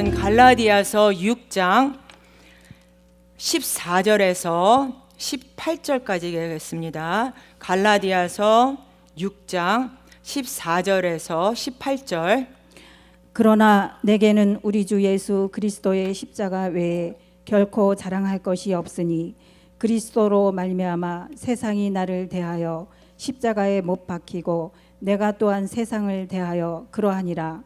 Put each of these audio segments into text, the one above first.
말씀은 갈라디아서 6장 14절에서 18절까지 되겠습니다. 갈라디아서 6장 14절에서 18절. 그러나 내게는 우리 주 예수 그리스도의 십자가 외에 결코 자랑할 것이 없으니 그리스도로 말미암아 세상이 나를 대하여 십자가에 못 박히고 내가 또한 세상을 대하여 그러하니라.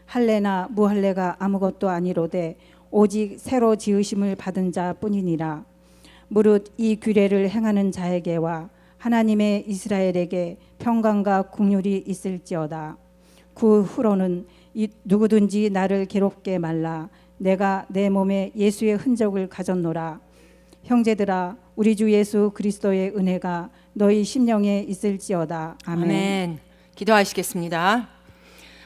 할례나 무할례가 아무것도 아니로되 오직 새로 지으심을 받은 자뿐이니라. 무릇 이 규례를 행하는 자에게와 하나님의 이스라엘에게 평강과 긍휼이 있을지어다. 그 후로는 누구든지 나를 괴롭게 말라. 내가 내 몸에 예수의 흔적을 가졌노라. 형제들아, 우리 주 예수 그리스도의 은혜가 너희 심령에 있을지어다. 아멘. 아멘. 기도하시겠습니다.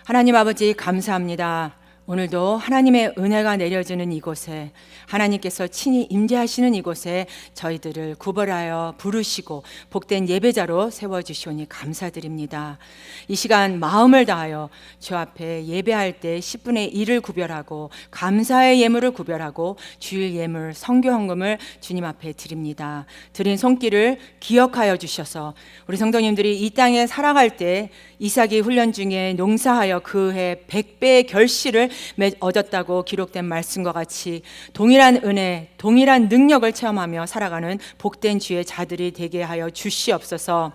하나님 아버지, 감사합니다. 오늘도 하나님의 은혜가 내려지는 이곳에, 하나님께서 친히 임재하시는 이곳에 저희들을 구별하여 부르시고 복된 예배자로 세워주시오니 감사드립니다. 이 시간 마음을 다하여 주 앞에 예배할 때 10분의 1을 구별하고 감사의 예물을 구별하고 주일 예물, 성교 헌금을 주님 앞에 드립니다. 드린 손길을 기억하여 주셔서 우리 성도님들이 이 땅에 살아갈 때 이삭이 훈련 중에 농사하여 그 해 100배의 결실을 얻었다고 기록된 말씀과 같이 동일한 은혜, 동일한 능력을 체험하며 살아가는 복된 주의 자들이 되게 하여 주시옵소서.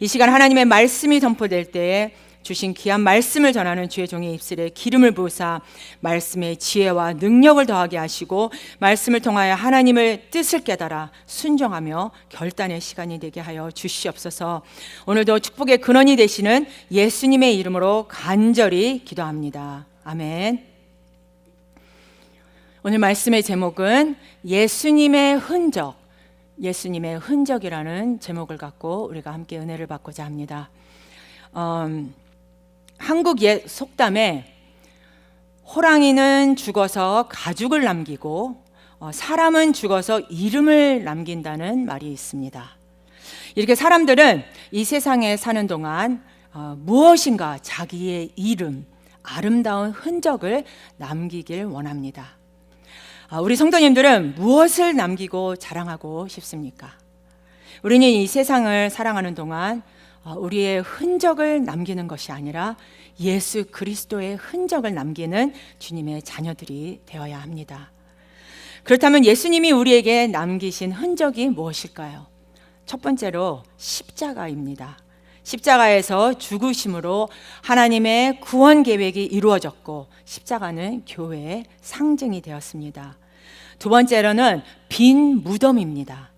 이 시간 하나님의 말씀이 선포될 때에 주신 귀한 말씀을 전하는 주의 종의 입술에 기름을 부으사 말씀의 지혜와 능력을 더하게 하시고 말씀을 통하여 하나님의 뜻을 깨달아 순종하며 결단의 시간이 되게 하여 주시옵소서. 오늘도 축복의 근원이 되시는 예수님의 이름으로 간절히 기도합니다. 아멘. 오늘 말씀의 제목은 예수님의 흔적, 예수님의 흔적이라는 제목을 갖고 우리가 함께 은혜를 받고자 합니다. 한국 옛 속담에 호랑이는 죽어서 가죽을 남기고 사람은 죽어서 이름을 남긴다는 말이 있습니다. 이렇게 사람들은 이 세상에 사는 동안 무엇인가 자기의 이름, 아름다운 흔적을 남기길 원합니다. 우리 성도님들은 무엇을 남기고 자랑하고 싶습니까? 우리는 이 세상을 살아가는 동안 우리의 흔적을 남기는 것이 아니라 예수 그리스도의 흔적을 남기는 주님의 자녀들이 되어야 합니다. 그렇다면 예수님이 우리에게 남기신 흔적이 무엇일까요? 첫 번째로 십자가입니다. 십자가에서 죽으심으로 하나님의 구원 계획이 이루어졌고 십자가는 교회의 상징이 되었습니다. 두 번째로는 빈 무덤입니다.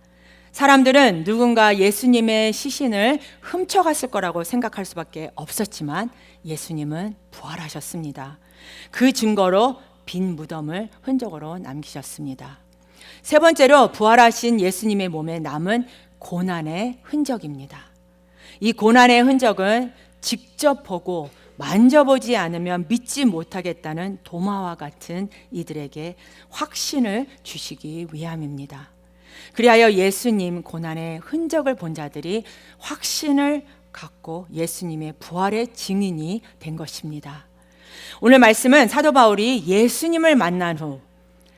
사람들은 누군가 예수님의 시신을 훔쳐갔을 거라고 생각할 수밖에 없었지만 예수님은 부활하셨습니다. 그 증거로 빈 무덤을 흔적으로 남기셨습니다. 세 번째로 부활하신 예수님의 몸에 남은 고난의 흔적입니다. 이 고난의 흔적은 직접 보고 만져보지 않으면 믿지 못하겠다는 도마와 같은 이들에게 확신을 주시기 위함입니다. 그리하여 예수님 고난의 흔적을 본 자들이 확신을 갖고 예수님의 부활의 증인이 된 것입니다. 오늘 말씀은 사도 바울이 예수님을 만난 후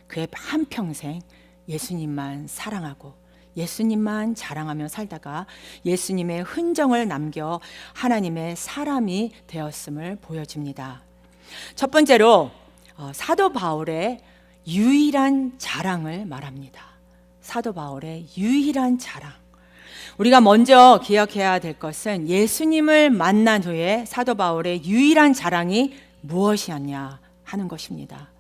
그의 한평생 예수님만 사랑하고 예수님만 자랑하며 살다가 예수님의 흔적을 남겨 하나님의 사람이 되었음을 보여줍니다. 첫 번째로 사도 바울의 유일한 자랑을 말합니다. 사도 바울의 유일한 자랑. 우리가 먼저 기억해야 될 것은 예수님을 만난 후에 사도 바울의 유일한 자랑이 무엇이었냐 하는 것입니다.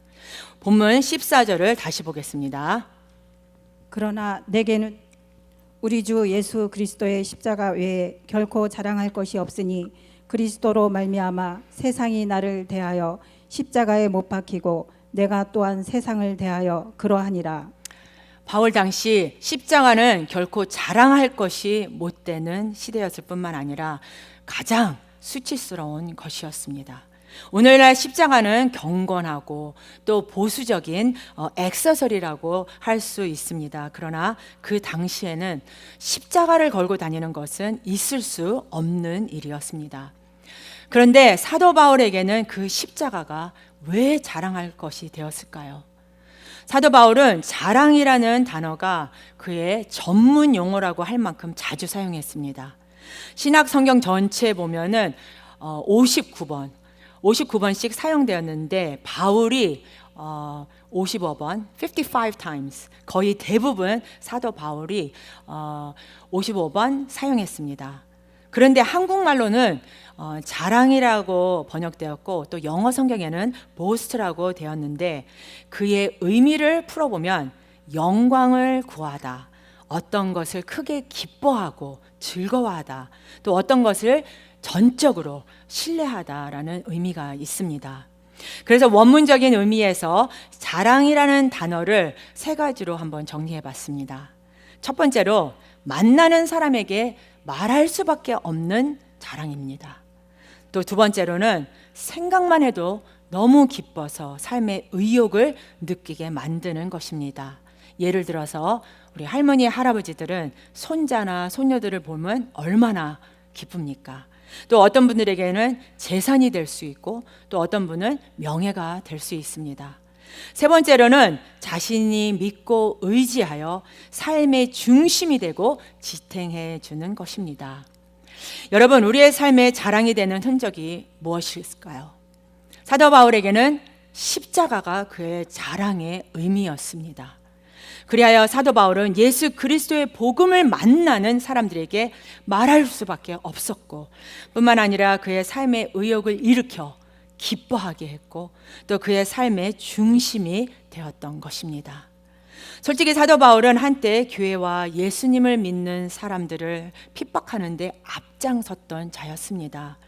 본문 14절을 다시 보겠습니다. 그러나 내게는 우리 주 예수 그리스도의 십자가 외에 결코 자랑할 것이 없으니 그리스도로 말미암아 세상이 나를 대하여 십자가에 못 박히고 내가 또한 세상을 대하여 그러하니라. 바울 당시 십자가는 결코 자랑할 것이 못 되는 시대였을 뿐만 아니라 가장 수치스러운 것이었습니다. 오늘날 십자가는 경건하고 또 보수적인 액세서리라고 할 수 있습니다. 그러나 그 당시에는 십자가를 걸고 다니는 것은 있을 수 없는 일이었습니다. 그런데 사도 바울에게는 그 십자가가 왜 자랑할 것이 되었을까요? 사도 바울은 자랑이라는 단어가 그의 전문 용어라고 할 만큼 자주 사용했습니다. 신약 성경 전체에 보면은 59번씩 사용되었는데 바울이 55번, 55 times, 거의 대부분 사도 바울이 55번 사용했습니다. 그런데 한국말로는 자랑이라고 번역되었고 또 영어 성경에는 boast라고 되었는데 그의 의미를 풀어보면 영광을 구하다, 어떤 것을 크게 기뻐하고 즐거워하다, 또 어떤 것을 전적으로 신뢰하다라는 의미가 있습니다. 그래서 원문적인 의미에서 자랑이라는 단어를 세 가지로 한번 정리해 봤습니다. 첫 번째로 만나는 사람에게 말할 수밖에 없는 자랑입니다. 또 두 번째로는 생각만 해도 너무 기뻐서 삶의 의욕을 느끼게 만드는 것입니다. 예를 들어서 우리 할머니, 할아버지들은 손자나 손녀들을 보면 얼마나 기쁩니까? 또 어떤 분들에게는 재산이 될 수 있고 또 어떤 분은 명예가 될 수 있습니다. 세 번째로는 자신이 믿고 의지하여 삶의 중심이 되고 지탱해 주는 것입니다. 여러분, 우리의 삶의 자랑이 되는 흔적이 무엇일까요? 사도 바울에게는 십자가가 그의 자랑의 의미였습니다. 그리하여 사도 바울은 예수 그리스도의 복음을 만나는 사람들에게 말할 수밖에 없었고 뿐만 아니라 그의 삶의 의욕을 일으켜 기뻐하게 했고 또 그의 삶의 중심이 되었던 것입니다. 솔직히 사도 바울은 한때 교회와 예수님을 믿는 사람들을 핍박하는 데 앞장섰던 자였습니다.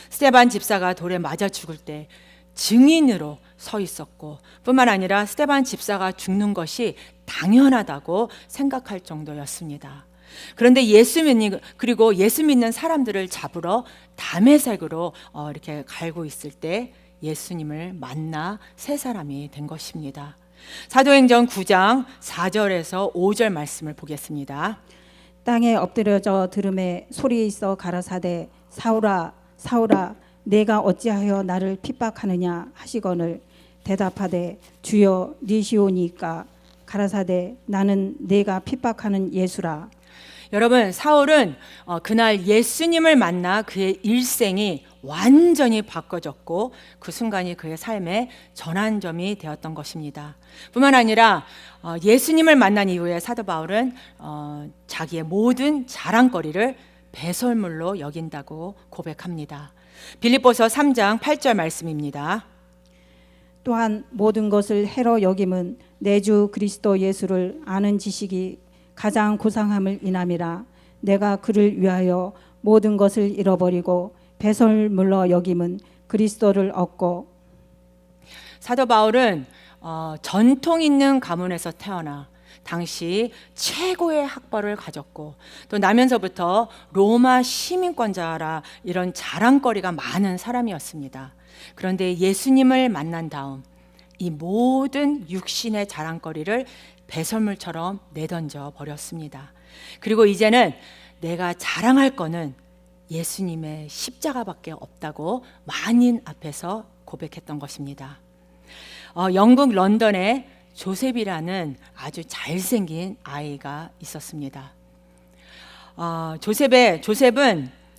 스데반 집사가 돌에 맞아 죽을 때 증인으로 서 있었고 뿐만 아니라 스데반 집사가 죽는 것이 당연하다고 생각할 정도였습니다. 그런데 예수 믿는 사람들을 잡으러 다메섹으로 이렇게 갈고 있을 때 예수님을 만나 세 사람이 된 것입니다. 사도행전 9장 4절에서 5절 말씀을 보겠습니다. 땅에 엎드려져 들음에 소리 있어 가라사대 사울아 사울아 내가 어찌하여 나를 핍박하느냐 하시거늘 대답하되 주여 니시오니까 가라사대 나는 내가 핍박하는 예수라. 여러분, 사울은 그날 예수님을 만나 그의 일생이 완전히 바꿔졌고 그 순간이 그의 삶의 전환점이 되었던 것입니다. 뿐만 아니라 예수님을 만난 이후에 사도 바울은 자기의 모든 자랑거리를 배설물로 여긴다고 고백합니다. 빌립보서 3장 8절 말씀입니다. 또한 모든 것을 해로 여김은 내 주 그리스도 예수를 아는 지식이 가장 고상함을 인함이라. 내가 그를 위하여 모든 것을 잃어버리고 배설물로 여김은 그리스도를 얻고. 사도 바울은 전통 있는 가문에서 태어나 당시 최고의 학벌을 가졌고 또 나면서부터 로마 시민권자라 이런 자랑거리가 많은 사람이었습니다. 그런데 예수님을 만난 다음 이 모든 육신의 자랑거리를 배설물처럼 내던져 버렸습니다. 그리고 이제는 내가 자랑할 거는 예수님의 십자가밖에 없다고 만인 앞에서 고백했던 것입니다. 영국 런던에 조셉이라는 아주 잘생긴 아이가 있었습니다.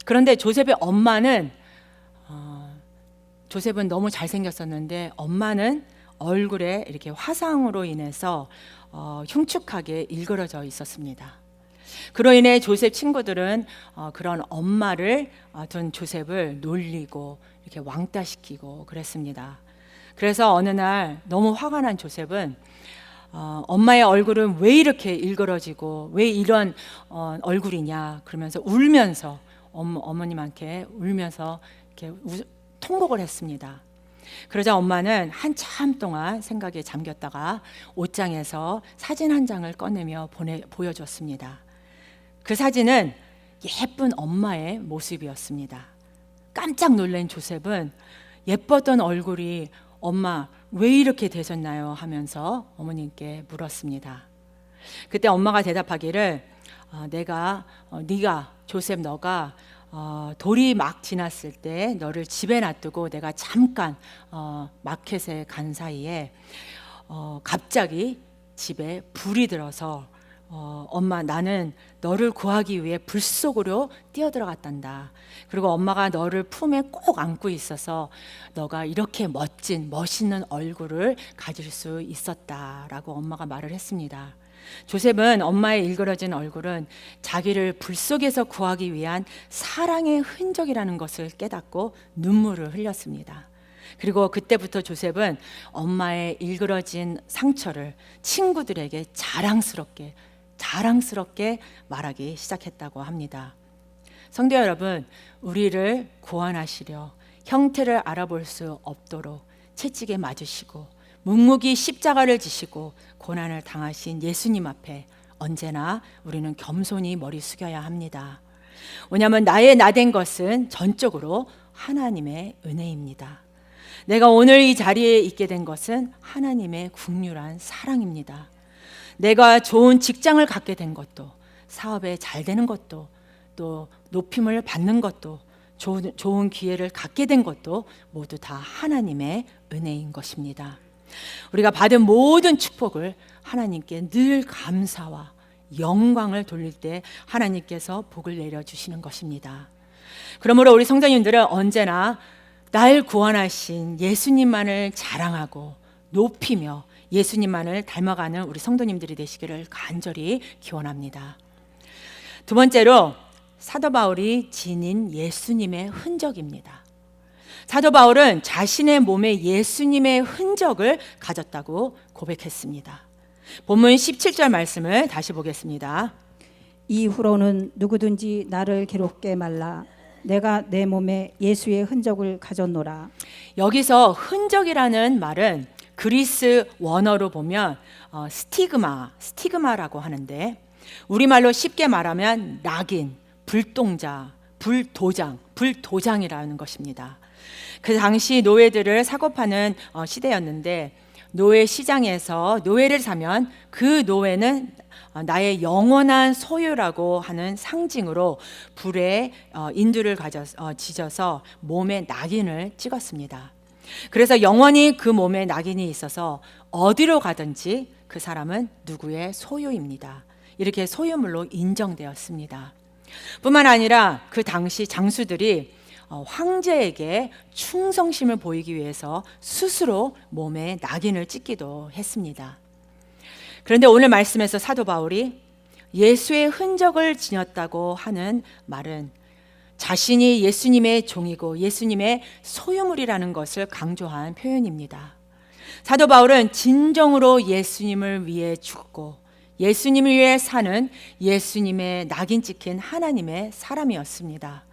그런데 조셉의 엄마는 조셉은 너무 잘생겼었는데 엄마는 얼굴에 이렇게 화상으로 인해서 흉측하게 일그러져 있었습니다. 그로 인해 조셉 친구들은 그런 엄마를 둔 조셉을 놀리고 이렇게 왕따시키고 그랬습니다. 그래서 어느 날 너무 화가 난 조셉은 엄마의 얼굴은 왜 이렇게 일그러지고 왜 이런 얼굴이냐 그러면서 울면서 어머님한테 울면서 이렇게 통곡을 했습니다. 그러자 엄마는 한참 동안 생각에 잠겼다가 옷장에서 사진 한 장을 꺼내며 보여줬습니다. 그 사진은 예쁜 엄마의 모습이었습니다. 깜짝 놀란 조셉은 예뻤던 얼굴이 엄마 왜 이렇게 되셨나요? 하면서 어머님께 물었습니다. 그때 엄마가 대답하기를 네가 조셉 너가 돌이 막 지났을 때 너를 집에 놔두고 내가 잠깐 마켓에 간 사이에 갑자기 집에 불이 들어서 엄마 나는 너를 구하기 위해 불 속으로 뛰어들어갔단다. 그리고 엄마가 너를 품에 꼭 안고 있어서 너가 이렇게 멋있는 얼굴을 가질 수 있었다라고 엄마가 말을 했습니다. 조셉은 엄마의 일그러진 얼굴은 자기를 불 속에서 구하기 위한 사랑의 흔적이라는 것을 깨닫고 눈물을 흘렸습니다. 그리고 그때부터 조셉은 엄마의 일그러진 상처를 친구들에게 자랑스럽게 말하기 시작했다고 합니다. 성도 여러분, 우리를 구원하시려 형태를 알아볼 수 없도록 채찍에 맞으시고 묵묵히 십자가를 지시고 고난을 당하신 예수님 앞에 언제나 우리는 겸손히 머리 숙여야 합니다. 왜냐하면 나의 나된 것은 전적으로 하나님의 은혜입니다. 내가 오늘 이 자리에 있게 된 것은 하나님의 국률한 사랑입니다. 내가 좋은 직장을 갖게 된 것도, 사업에 잘 되는 것도, 또 높임을 받는 것도, 좋은 기회를 갖게 된 것도 모두 다 하나님의 은혜인 것입니다. 우리가 받은 모든 축복을 하나님께 늘 감사와 영광을 돌릴 때 하나님께서 복을 내려주시는 것입니다. 그러므로 우리 성도님들은 언제나 날 구원하신 예수님만을 자랑하고 높이며 예수님만을 닮아가는 우리 성도님들이 되시기를 간절히 기원합니다. 두 번째로 사도 바울이 지닌 예수님의 흔적입니다. 사도 바울은 자신의 몸에 예수님의 흔적을 가졌다고 고백했습니다. 본문 17절 말씀을 다시 보겠습니다. 이후로는 누구든지 나를 괴롭게 말라. 내가 내 몸에 예수의 흔적을 가졌노라. 여기서 흔적이라는 말은 그리스 원어로 보면 스티그마라고 하는데 우리말로 쉽게 말하면 낙인, 불동자, 불도장이라는 것입니다. 그 당시 노예들을 사고 파는 시대였는데 노예 시장에서 노예를 사면 그 노예는 나의 영원한 소유라고 하는 상징으로 불에 인두를 지져서 몸에 낙인을 찍었습니다. 그래서 영원히 그 몸에 낙인이 있어서 어디로 가든지 그 사람은 누구의 소유입니다. 이렇게 소유물로 인정되었습니다. 뿐만 아니라 그 당시 장수들이 황제에게 충성심을 보이기 위해서 스스로 몸에 낙인을 찍기도 했습니다. 그런데 오늘 말씀에서 사도 바울이 예수의 흔적을 지녔다고 하는 말은 자신이 예수님의 종이고 예수님의 소유물이라는 것을 강조한 표현입니다. 사도 바울은 진정으로 예수님을 위해 죽고 예수님을 위해 사는 예수님의 낙인 찍힌 하나님의 사람이었습니다.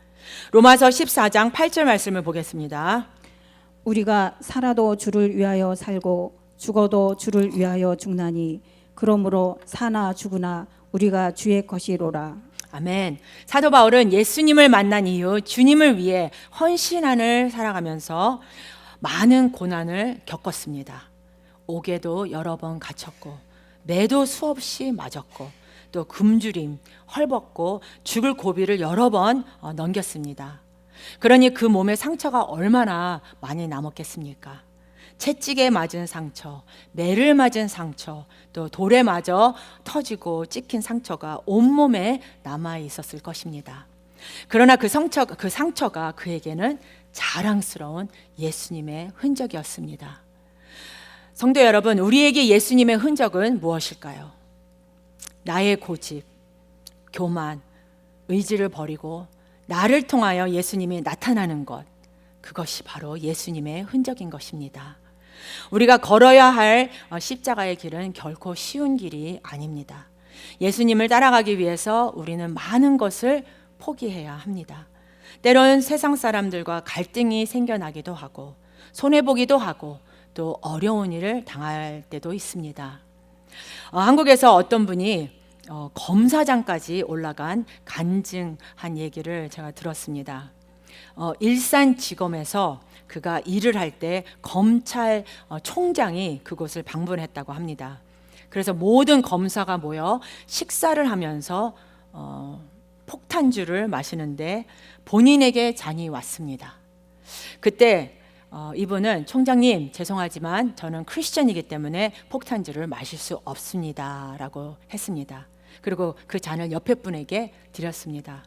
로마서 14장 8절 말씀을 보겠습니다. 우리가 살아도 주를 위하여 살고 죽어도 주를 위하여 죽나니 그러므로 사나 죽으나 우리가 주의 것이로라. 아멘. 사도 바울은 예수님을 만난 이후 주님을 위해 헌신하는 살아가면서 많은 고난을 겪었습니다. 옥에도 여러 번 갇혔고 매도 수없이 맞았고 또 굶주림, 헐벗고 죽을 고비를 여러 번 넘겼습니다. 그러니 그 몸에 상처가 얼마나 많이 남았겠습니까? 채찍에 맞은 상처, 매를 맞은 상처, 또 돌에 맞아 터지고 찍힌 상처가 온몸에 남아 있었을 것입니다. 그러나 그 상처가 그에게는 자랑스러운 예수님의 흔적이었습니다. 성도 여러분, 우리에게 예수님의 흔적은 무엇일까요? 나의 고집, 교만, 의지를 버리고 나를 통하여 예수님이 나타나는 것, 그것이 바로 예수님의 흔적인 것입니다. 우리가 걸어야 할 십자가의 길은 결코 쉬운 길이 아닙니다. 예수님을 따라가기 위해서 우리는 많은 것을 포기해야 합니다. 때론 세상 사람들과 갈등이 생겨나기도 하고 손해보기도 하고 또 어려운 일을 당할 때도 있습니다. 한국에서 어떤 분이 검사장까지 올라간 간증한 얘기를 제가 들었습니다. 일산지검에서 그가 일을 할 때 검찰 총장이 그곳을 방문했다고 합니다. 그래서 모든 검사가 모여 식사를 하면서 폭탄주를 마시는데 본인에게 잔이 왔습니다. 그때 이분은 총장님 죄송하지만 저는 크리스천이기 때문에 폭탄주를 마실 수 없습니다 라고 했습니다. 그리고 그 잔을 옆에 분에게 드렸습니다.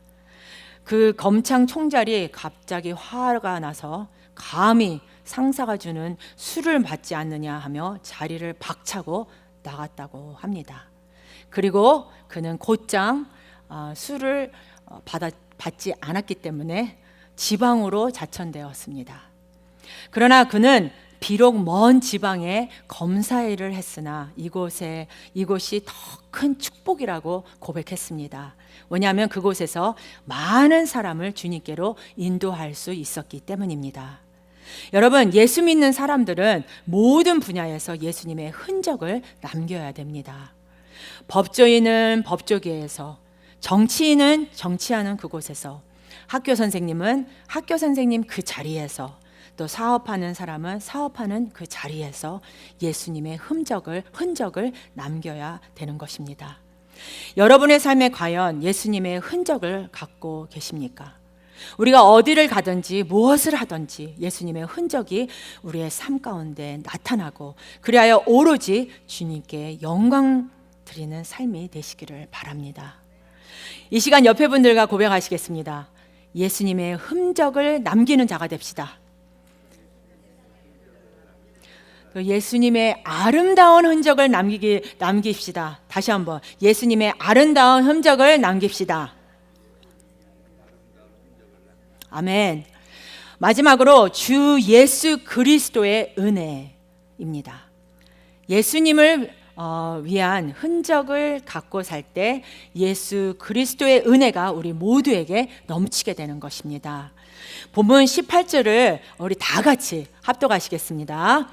그 검찰 총장이 갑자기 화가 나서 감히 상사가 주는 술을 받지 않느냐 하며 자리를 박차고 나갔다고 합니다. 그리고 그는 곧장 술을 받지 않았기 때문에 지방으로 자천되었습니다. 그러나 그는 비록 먼 지방에 검사일을 했으나 이곳이 더 큰 축복이라고 고백했습니다. 왜냐하면 그곳에서 많은 사람을 주님께로 인도할 수 있었기 때문입니다. 여러분, 예수 믿는 사람들은 모든 분야에서 예수님의 흔적을 남겨야 됩니다. 법조인은 법조계에서, 정치인은 정치하는 그곳에서, 학교 선생님은 학교 선생님 그 자리에서, 또 사업하는 사람은 사업하는 그 자리에서 예수님의 흔적을 남겨야 되는 것입니다. 여러분의 삶에 과연 예수님의 흔적을 갖고 계십니까? 우리가 어디를 가든지 무엇을 하든지 예수님의 흔적이 우리의 삶 가운데 나타나고 그리하여 오로지 주님께 영광 드리는 삶이 되시기를 바랍니다. 이 시간 옆에 분들과 고백하시겠습니다. 예수님의 흔적을 남기는 자가 됩시다. 예수님의 아름다운 흔적을 남깁시다. 다시 한번 예수님의 아름다운 흔적을 남깁시다. 아멘. 마지막으로 주 예수 그리스도의 은혜입니다. 예수님을 위한 흔적을 갖고 살 때 예수 그리스도의 은혜가 우리 모두에게 넘치게 되는 것입니다. 본문 18절을 우리 다 같이 합독하시겠습니다.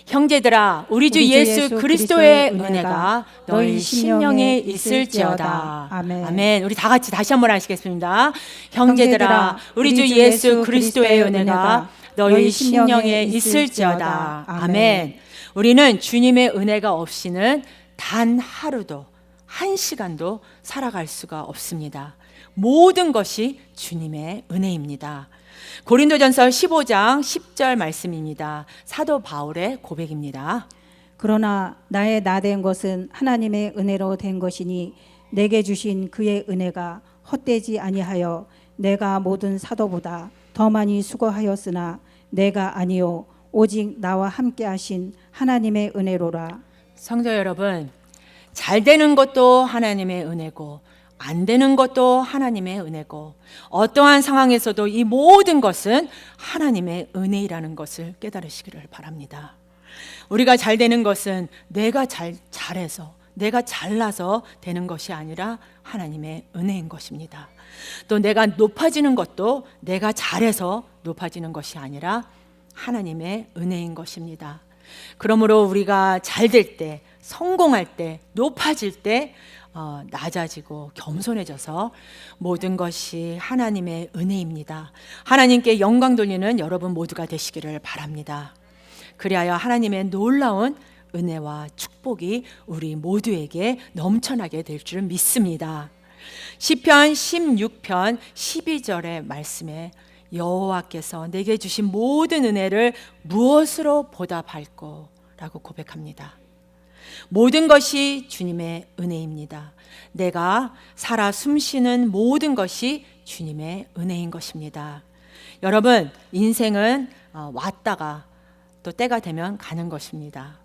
형제들아 우리 주 예수 그리스도의 은혜가 너희 심령에 있을지어다. 아멘. 우리 다 같이 다시 한번 하시겠습니다. 형제들아 우리 주 예수 그리스도의 은혜가 너희 심령에 있을지어다. 아멘. 우리는 주님의 은혜가 없이는 단 하루도 한 시간도 살아갈 수가 없습니다. 모든 것이 주님의 은혜입니다. 고린도전서 15장 10절 말씀입니다. 사도 바울의 고백입니다. 그러나 나의 나된 것은 하나님의 은혜로 된 것이니 내게 주신 그의 은혜가 헛되지 아니하여 내가 모든 사도보다 더 많이 수고하였으나 내가 아니요 오직 나와 함께 하신 하나님의 은혜로라. 성도 여러분, 잘 되는 것도 하나님의 은혜고 안 되는 것도 하나님의 은혜고 어떠한 상황에서도 이 모든 것은 하나님의 은혜라는 것을 깨달으시기를 바랍니다. 우리가 잘 되는 것은 내가 잘해서 내가 잘나서 되는 것이 아니라 하나님의 은혜인 것입니다. 또 내가 높아지는 것도 내가 잘해서 높아지는 것이 아니라 하나님의 은혜인 것입니다. 그러므로 우리가 잘 될 때, 성공할 때, 높아질 때 낮아지고 겸손해져서 모든 것이 하나님의 은혜입니다. 하나님께 영광 돌리는 여러분 모두가 되시기를 바랍니다. 그리하여 하나님의 놀라운 은혜와 축복이 우리 모두에게 넘쳐나게 될 줄 믿습니다. 시편 16편 12절의 말씀에 여호와께서 내게 주신 모든 은혜를 무엇으로 보답할꼬? 라고 고백합니다. 모든 것이 주님의 은혜입니다. 내가 살아 숨쉬는 모든 것이 주님의 은혜인 것입니다. 여러분, 인생은 왔다가 또 때가 되면 가는 것입니다.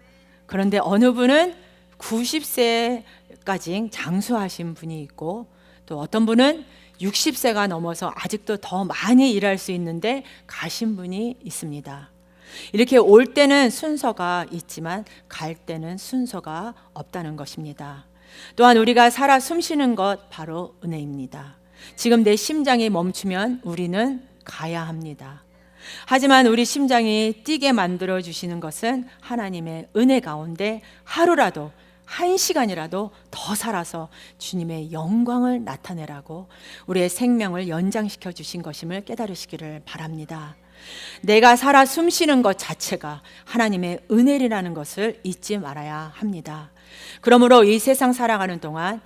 그런데 어느 분은 90세까지 장수하신 분이 있고 또 어떤 분은 60세가 넘어서 아직도 더 많이 일할 수 있는데 가신 분이 있습니다. 이렇게 올 때는 순서가 있지만 갈 때는 순서가 없다는 것입니다. 또한 우리가 살아 숨쉬는 것 바로 은혜입니다. 지금 내 심장이 멈추면 우리는 가야 합니다. 하지만 우리 심장이 뛰게 만들어 주시는 것은 하나님의 은혜 가운데 하루라도 한 시간이라도 더 살아서 주님의 영광을 나타내라고 우리의 생명을 연장시켜 주신 것임을 깨달으시기를 바랍니다. 내가 살아 숨쉬는 것 자체가 하나님의 은혜라는 것을 잊지 말아야 합니다. 그러므로 이 세상 살아가는 동안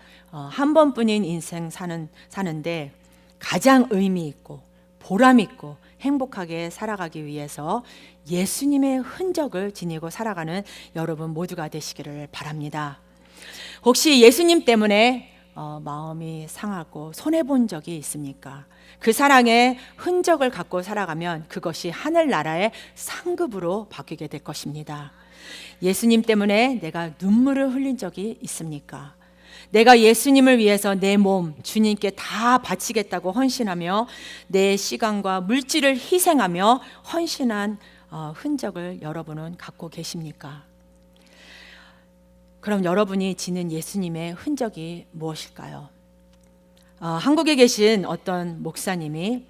한 번뿐인 인생 사는데 가장 의미 있고 보람 있고 행복하게 살아가기 위해서 예수님의 흔적을 지니고 살아가는 여러분 모두가 되시기를 바랍니다. 혹시 예수님 때문에 마음이 상하고 손해본 적이 있습니까? 그 사랑의 흔적을 갖고 살아가면 그것이 하늘나라의 상급으로 바뀌게 될 것입니다. 예수님 때문에 내가 눈물을 흘린 적이 있습니까? 내가 예수님을 위해서 내 몸 주님께 다 바치겠다고 헌신하며 내 시간과 물질을 희생하며 헌신한 흔적을 여러분은 갖고 계십니까? 그럼 여러분이 지닌 예수님의 흔적이 무엇일까요? 한국에 계신 어떤 목사님이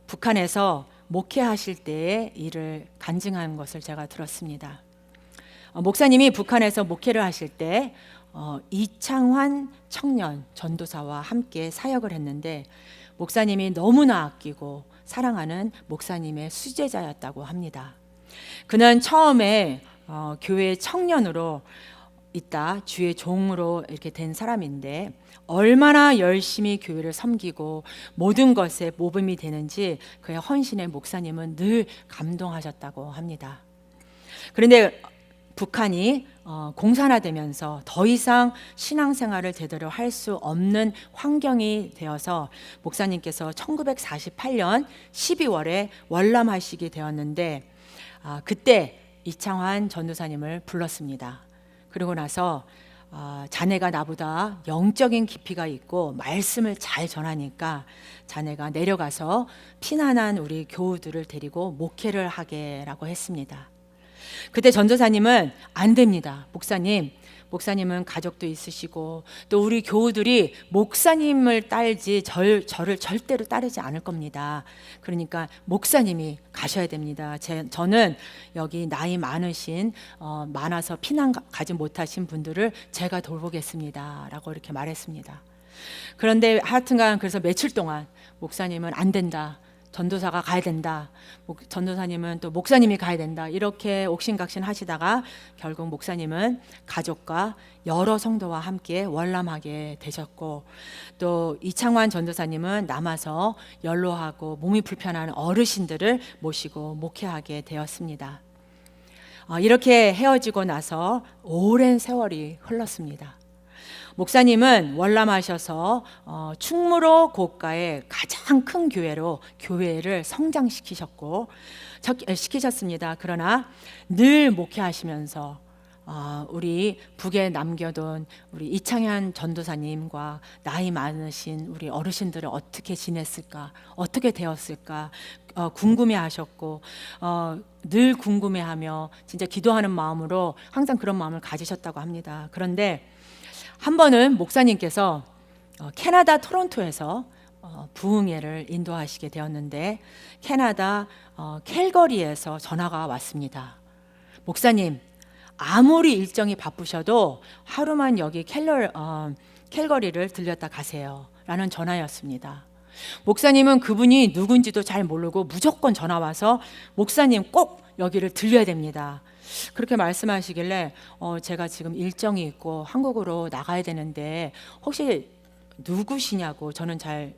북한에서 목회하실 때의 일을 간증한 것을 제가 들었습니다. 목사님이 북한에서 목회를 하실 때 이창환 청년 전도사와 함께 사역을 했는데 목사님이 너무나 아끼고 사랑하는 목사님의 수제자였다고 합니다. 그는 처음에 교회 청년으로 있다 주의 종으로 이렇게 된 사람인데 얼마나 열심히 교회를 섬기고 모든 것에 모범이 되는지 그의 헌신에 목사님은 늘 감동하셨다고 합니다. 그런데 북한이 공산화되면서 더 이상 신앙생활을 제대로 할 수 없는 환경이 되어서 목사님께서 1948년 12월에 월남하시게 되었는데 그때 이창환 전도사님을 불렀습니다. 그러고 나서 자네가 나보다 영적인 깊이가 있고 말씀을 잘 전하니까 자네가 내려가서 피난한 우리 교우들을 데리고 목회를 하게라고 했습니다. 그때 전도사님은 안 됩니다. 목사님은 가족도 있으시고 또 우리 교우들이 목사님을 따르지 저를 절대로 따르지 않을 겁니다. 그러니까 목사님이 가셔야 됩니다. 저는 여기 나이 많으신 많아서 피난 가지 못하신 분들을 제가 돌보겠습니다 라고 이렇게 말했습니다. 그런데 하여튼간 그래서 며칠 동안 목사님은 안 된다, 전도사가 가야 된다, 전도사님은 또 목사님이 가야 된다, 이렇게 옥신각신 하시다가 결국 목사님은 가족과 여러 성도와 함께 월남하게 되셨고 또 이창환 전도사님은 남아서 연로하고 몸이 불편한 어르신들을 모시고 목회하게 되었습니다. 이렇게 헤어지고 나서 오랜 세월이 흘렀습니다. 목사님은 월남하셔서 충무로 고가의 가장 큰 교회를 성장시키셨고 시키셨습니다. 그러나 늘 목회하시면서 우리 북에 남겨둔 우리 이창현 전도사님과 나이 많으신 우리 어르신들을 어떻게 지냈을까, 어떻게 되었을까 궁금해하셨고 늘 궁금해하며 진짜 기도하는 마음으로 항상 그런 마음을 가지셨다고 합니다. 그런데 한 번은 목사님께서 캐나다 토론토에서 부흥회를 인도하시게 되었는데 캐나다 캘거리에서 전화가 왔습니다. 목사님, 아무리 일정이 바쁘셔도 하루만 여기 캘거리를 들렸다 가세요 라는 전화였습니다. 목사님은 그분이 누군지도 잘 모르고 무조건 전화 와서 목사님 꼭 여기를 들려야 됩니다. 그렇게 말씀하시길래 제가 지금 일정이 있고 한국으로 나가야 되는데 혹시 누구시냐고, 저는 잘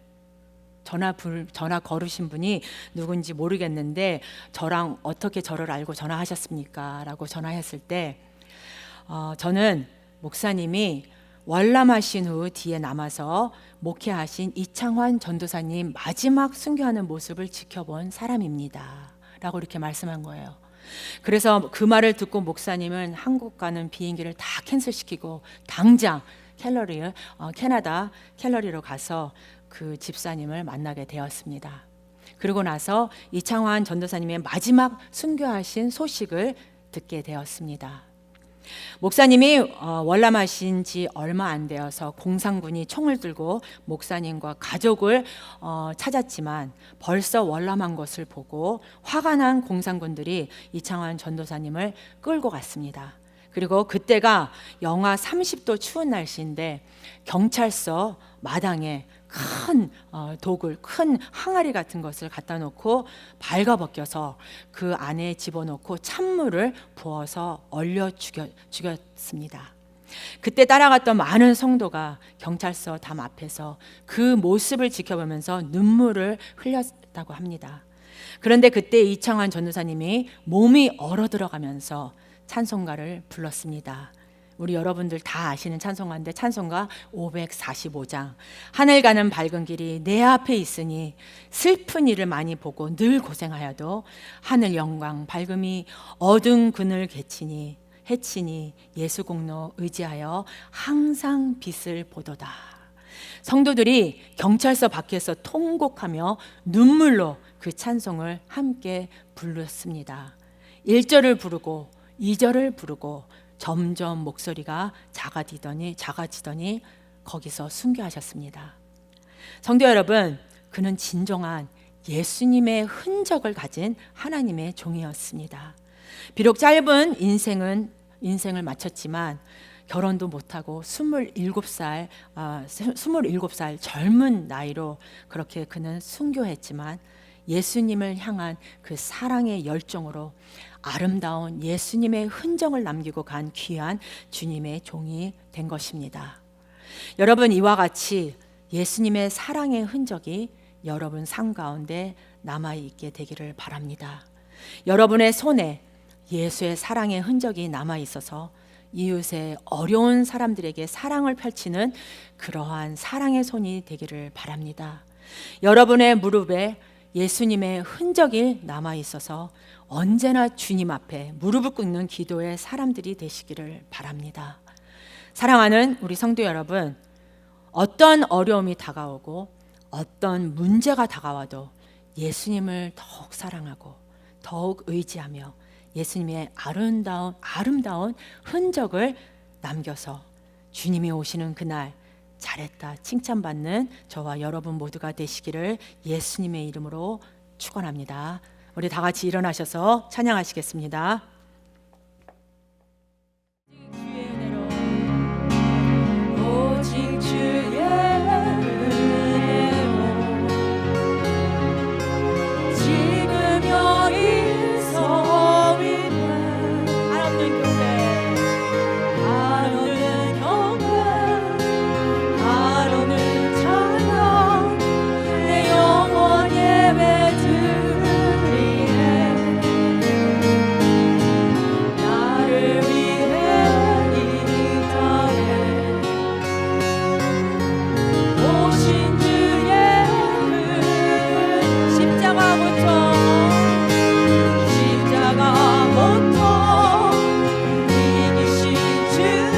전화 걸으신 분이 누군지 모르겠는데 저랑 어떻게 저를 알고 전화하셨습니까? 라고 전화했을 때 저는 목사님이 월남하신 후 뒤에 남아서 목회하신 이창환 전도사님 마지막 순교하는 모습을 지켜본 사람입니다 라고 이렇게 말씀한 거예요. 그래서 그 말을 듣고 목사님은 한국 가는 비행기를 다 캔슬시키고 당장 캐나다 캘러리로 가서 그 집사님을 만나게 되었습니다. 그러고 나서 이창환 전도사님의 마지막 순교하신 소식을 듣게 되었습니다. 목사님이 월남하신 지 얼마 안 되어서 공산군이 총을 들고 목사님과 가족을 찾았지만 벌써 월남한 것을 보고 화가 난 공산군들이 이창환 전도사님을 끌고 갔습니다. 그리고 그때가 영하 30도 추운 날씨인데 경찰서 마당에 큰 독을, 큰 항아리 같은 것을 갖다 놓고 발가벗겨서 그 안에 집어넣고 찬물을 부어서 얼려 죽였습니다. 그때 따라갔던 많은 성도가 경찰서 담 앞에서 그 모습을 지켜보면서 눈물을 흘렸다고 합니다. 그런데 그때 이청환 전도사님이 몸이 얼어 들어가면서 찬송가를 불렀습니다. 우리 여러분들 다 아시는 찬송가인데 찬송가 545장. 하늘 가는 밝은 길이 내 앞에 있으니 슬픈 일을 많이 보고 늘 고생하여도 하늘 영광 밝음이 어두운 그늘 해치니 예수 공로 의지하여 항상 빛을 보도다. 성도들이 경찰서 밖에서 통곡하며 눈물로 그 찬송을 함께 불렀습니다. 1절을 부르고 2절을 부르고 점점 목소리가 작아지더니 거기서 순교하셨습니다. 성도 여러분, 그는 진정한 예수님의 흔적을 가진 하나님의 종이었습니다. 비록 짧은 인생을 마쳤지만 결혼도 못하고 27살 젊은 나이로 그렇게 그는 순교했지만 예수님을 향한 그 사랑의 열정으로 아름다운 예수님의 흔적을 남기고 간 귀한 주님의 종이 된 것입니다. 여러분, 이와 같이 예수님의 사랑의 흔적이 여러분 삶 가운데 남아있게 되기를 바랍니다. 여러분의 손에 예수의 사랑의 흔적이 남아있어서 이웃의 어려운 사람들에게 사랑을 펼치는 그러한 사랑의 손이 되기를 바랍니다. 여러분의 무릎에 예수님의 흔적이 남아있어서 언제나 주님 앞에 무릎을 꿇는 기도의 사람들이 되시기를 바랍니다. 사랑하는 우리 성도 여러분, 어떤 어려움이 다가오고 어떤 문제가 다가와도 예수님을 더욱 사랑하고 더욱 의지하며 예수님의 아름다운 흔적을 남겨서 주님이 오시는 그날 잘했다 칭찬받는 저와 여러분 모두가 되시기를 예수님의 이름으로 축원합니다. 우리 다 같이 일어나셔서 찬양하시겠습니다. 오직 주의 은혜로 지금 여기서 있는 한없는 교회 한없는 찬양 내 영원 예배 드리네. 나를 위해 이 땅에 오신 주의 십자가부터 이기신 주님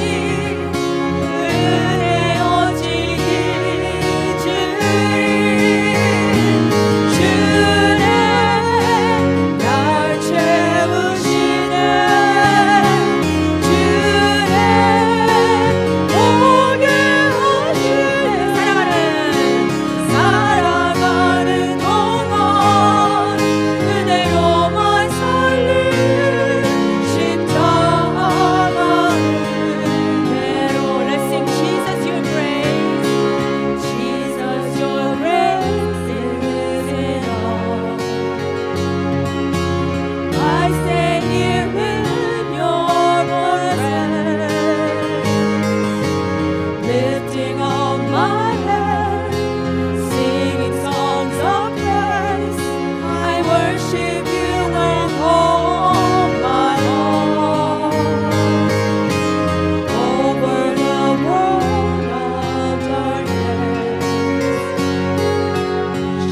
은혜 오직 주님 날 채우시네. 주님 오게 하시네. 살아가는 동안 그대로만 살리 십자가 은혜로. Let's sing Jesus your grace. Jesus your grace is enough. I stand here in your presence, lifting up my hands, singing songs of praise. I worship you with all my heart. Over the world of darkness,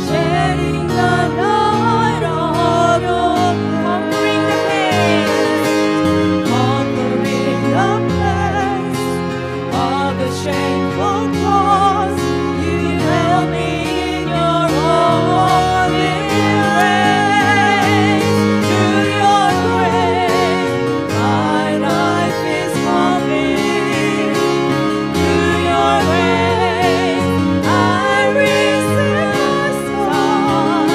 shedding the light of your conquering the place of the shameful cross. You held me in your arms embrace. Through your grace, my life is complete. Through your grace, I receive my sight.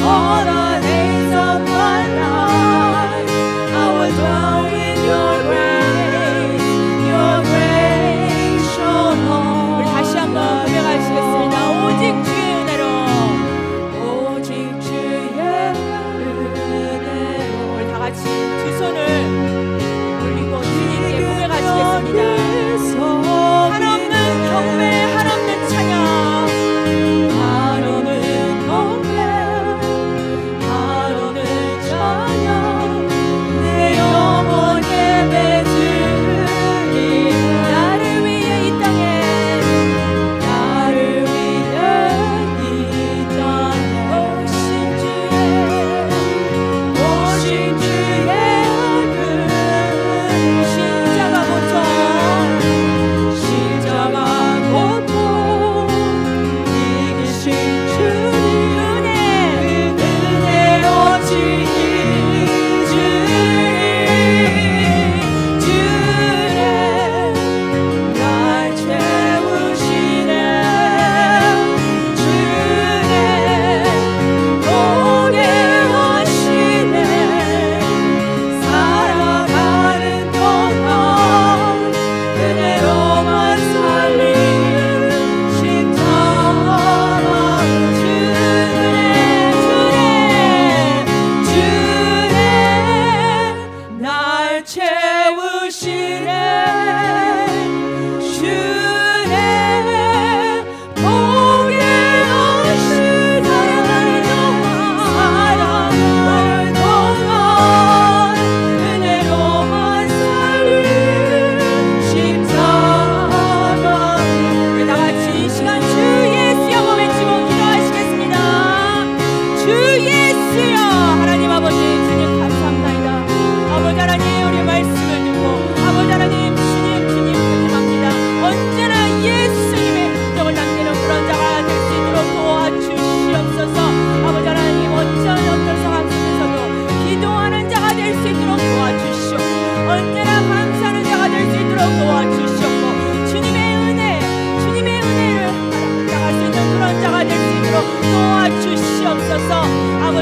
All the days of my life, I will dwell in your grace. Your grace shone on. 우리 다시 한번 고백하시겠습니다. 오직 주의 은혜로. 오직 주의 은혜로. 우리 다 같이 두 손을 올리고 주님께 고백하시겠습니다.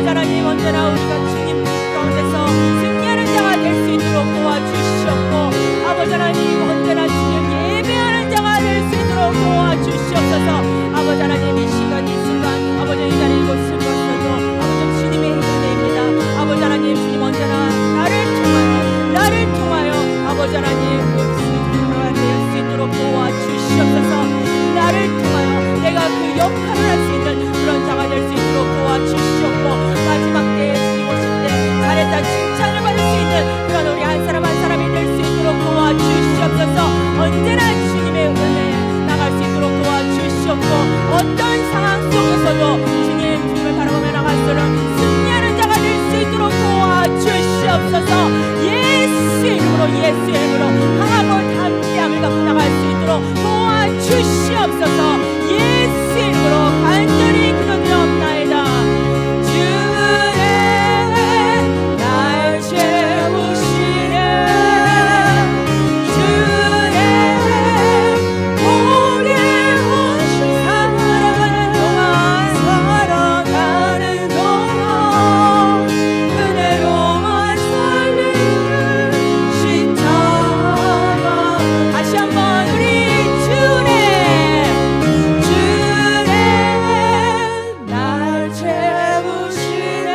아버지 하나님, 언제나 우리가 주님 가운데서 승리하는 자가 될 수 있도록 도와주시옵고, 아버지 하나님, 언제나 주님 예배하는 자가 될 수 있도록 도와주시옵소서. 아버지 하나님, 이 시간 이 순간 아버지 이 자리 이곳을 것어도 아버지 주님의 은혜입니다. 아버지 하나님, 주님 언제나 나를 통하여 아버지 하나님 그 될 수 있도록 도와주시옵소서. 나를 통하여 내가 그 역할을 할 수 있는 그런 자가 될 수 있도록 도와주시옵고, 마지막 때에 주님 오실 때 잘했다 칭찬을 받을 수 있는 그런 우리 한 사람 한 사람이 될 수 있도록 도와주시옵소서. 언제나 주님의 은혜에 나갈 수 있도록 도와주시옵고, 어떤 상황 속에서도 주님을 바라보며 나갈수록 승리하는 자가 될 수 있도록 도와주시옵소서. 예수의 이름으로 강하고 담대함을 갖고 나갈 수 있도록 도와주시옵소서. 예수의 이름으로 간절히 기도드리옵나이다. 주의 날 채우시네. 주의 복에 오신 살아가는 동안 은혜로만 살리는 십자가. 다시 한번 우리 주님 날 채우시네.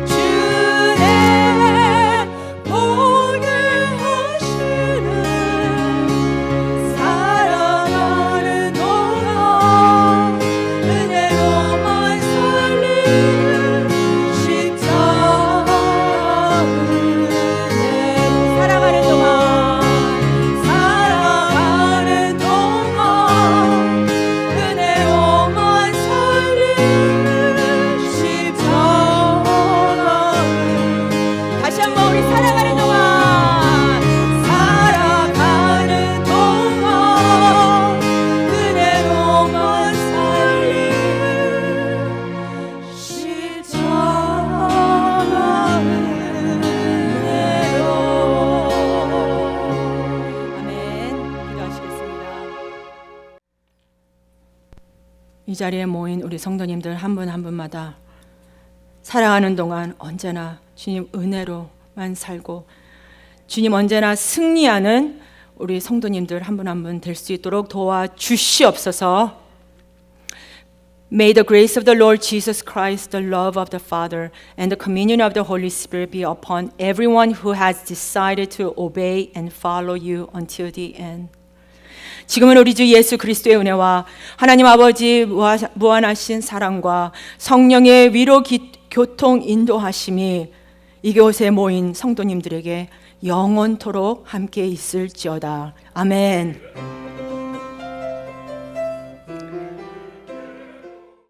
주의 복을 하시는 살아가는 동안 은혜로만 살리는 십자가. 은혜로 살아가는 동안 은혜로만 살리는 십자가. 다시 한번 우리 살아가는 동안 은혜로만 살리는 십자가. 은혜로. 아멘. 기도하시겠습니다. 이 자리에 모인 우리 성도님들 한 분 한 분마다 살아가는 동안 언제나 주님 은혜로만 살고 주님 언제나 승리하는 우리 성도님들 한 분 한 분 될 수 있도록 도와주시옵소서. May the grace of the Lord Jesus Christ, the love of the Father, and the communion of the Holy Spirit be upon everyone who has decided to obey and follow you until the end. 지금은 우리 주 예수 그리스도의 은혜와 하나님 아버지 무한하신 사랑과 성령의 위로 교통 인도하심이 이곳에 모인 성도님들에게 영원토록 함께 있을지어다. 아멘.